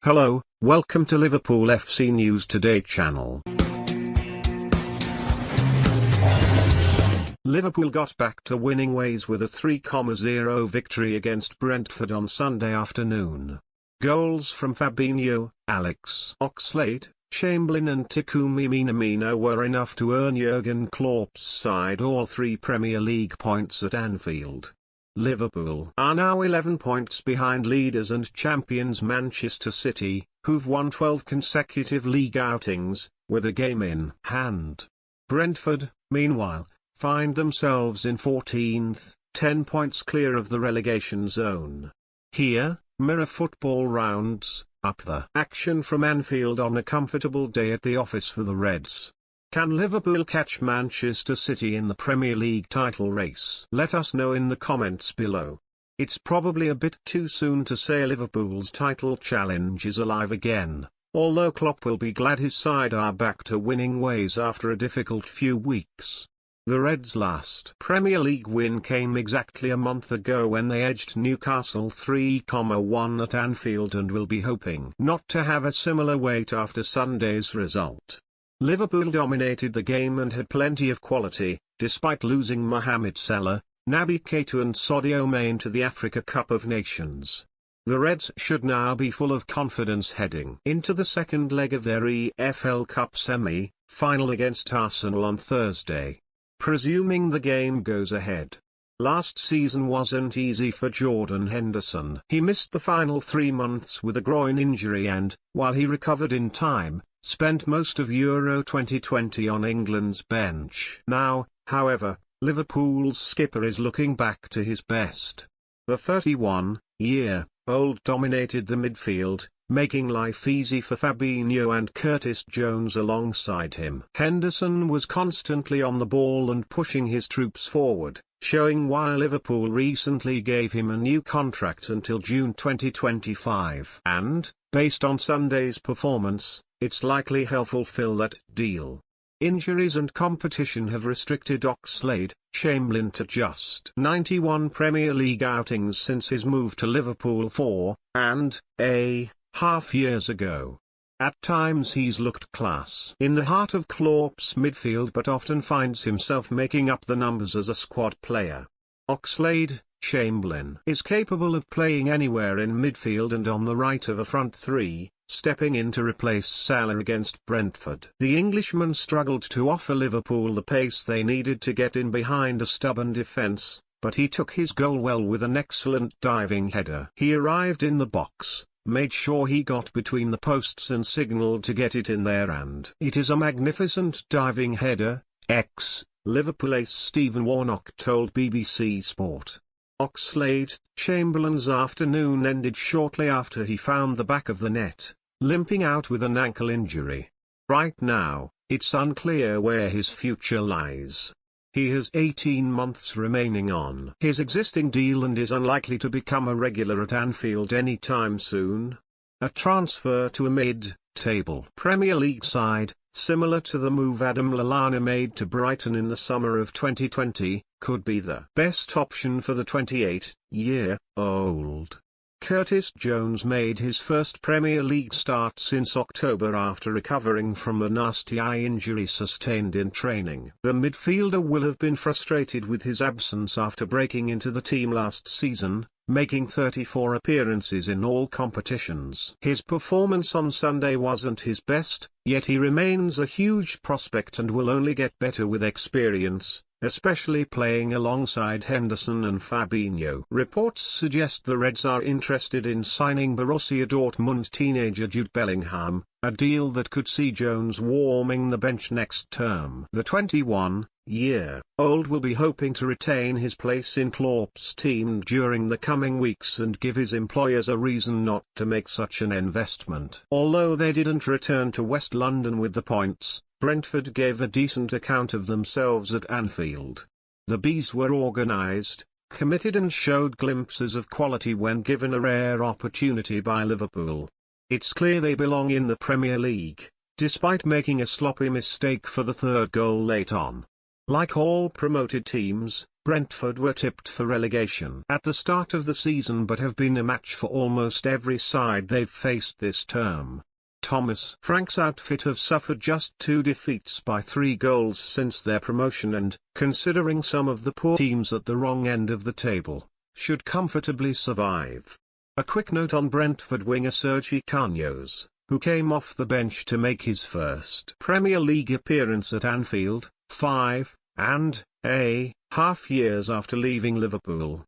Hello, welcome to Liverpool FC News Today channel. Liverpool got back to winning ways with a 3-0 victory against Brentford on Sunday afternoon. Goals from Fabinho, Alex Oxlade-Chamberlain and Takumi Minamino were enough to earn Jurgen Klopp's side all 3 Premier League points at Anfield. Liverpool are now 11 points behind leaders and champions Manchester City, who've won 12 consecutive league outings, with a game in hand. Brentford, meanwhile, find themselves in 14th, 10 points clear of the relegation zone. Here, Mirror Football rounds up the action from Anfield on a comfortable day at the office for the Reds. Can Liverpool catch Manchester City in the Premier League title race? Let us know in the comments below. It's probably a bit too soon to say Liverpool's title challenge is alive again, although Klopp will be glad his side are back to winning ways after a difficult few weeks. The Reds' last Premier League win came exactly a month ago when they edged Newcastle 3-1 at Anfield and will be hoping not to have a similar wait after Sunday's result. Liverpool dominated the game and had plenty of quality, despite losing Mohamed Salah, Naby Keita and Sadio Mane to the Africa Cup of Nations. The Reds should now be full of confidence heading into the second leg of their EFL Cup semi-final against Arsenal on Thursday. Presuming the game goes ahead. Last season wasn't easy for Jordan Henderson. He missed the final 3 months with a groin injury and, while he recovered in time, spent most of Euro 2020 on England's bench. Now, however, Liverpool's skipper is looking back to his best. The 31-year-old dominated the midfield, making life easy for Fabinho and Curtis Jones alongside him. Henderson was constantly on the ball and pushing his troops forward, showing why Liverpool recently gave him a new contract until June 2025. And, based on Sunday's performance, it's likely he'll fulfill that deal. Injuries and competition have restricted Oxlade-Chamberlain to just 91 Premier League outings since his move to Liverpool 4.5 years ago. At times he's looked class in the heart of Klopp's midfield but often finds himself making up the numbers as a squad player. Oxlade-Chamberlain is capable of playing anywhere in midfield and on the right of a front three, stepping in to replace Salah against Brentford. The Englishman struggled to offer Liverpool the pace they needed to get in behind a stubborn defence, but he took his goal well with an excellent diving header. He arrived in the box, made sure he got between the posts and signalled to get it in there, and it is a magnificent diving header, Liverpool ace Stephen Warnock told BBC Sport. Oxlade-Chamberlain's afternoon ended shortly after he found the back of the net, limping out with an ankle injury. Right now, it's unclear where his future lies. He has 18 months remaining on his existing deal and is unlikely to become a regular at Anfield anytime soon. A transfer to a mid-table Premier League side, similar to the move Adam Lallana made to Brighton in the summer of 2020, could be the best option for the 28-year-old. Curtis Jones made his first Premier League start since October after recovering from a nasty eye injury sustained in training. The midfielder will have been frustrated with his absence after breaking into the team last season, making 34 appearances in all competitions. His performance on Sunday wasn't his best, yet he remains a huge prospect and will only get better with experience, especially playing alongside Henderson and Fabinho. Reports suggest the Reds are interested in signing Borussia Dortmund teenager Jude Bellingham, a deal that could see Jones warming the bench next term. The 21-year-old will be hoping to retain his place in Klopp's team during the coming weeks and give his employers a reason not to make such an investment. Although they didn't return to West London with the points, Brentford gave a decent account of themselves at Anfield. The Bees were organised, committed and showed glimpses of quality when given a rare opportunity by Liverpool. It's clear they belong in the Premier League, despite making a sloppy mistake for the third goal late on. Like all promoted teams, Brentford were tipped for relegation at the start of the season but have been a match for almost every side they've faced this term. Thomas Frank's outfit have suffered just 2 defeats by 3 goals since their promotion and, considering some of the poor teams at the wrong end of the table, should comfortably survive. A quick note on Brentford winger Sergi Canos, who came off the bench to make his first Premier League appearance at Anfield, 5.5 years after leaving Liverpool.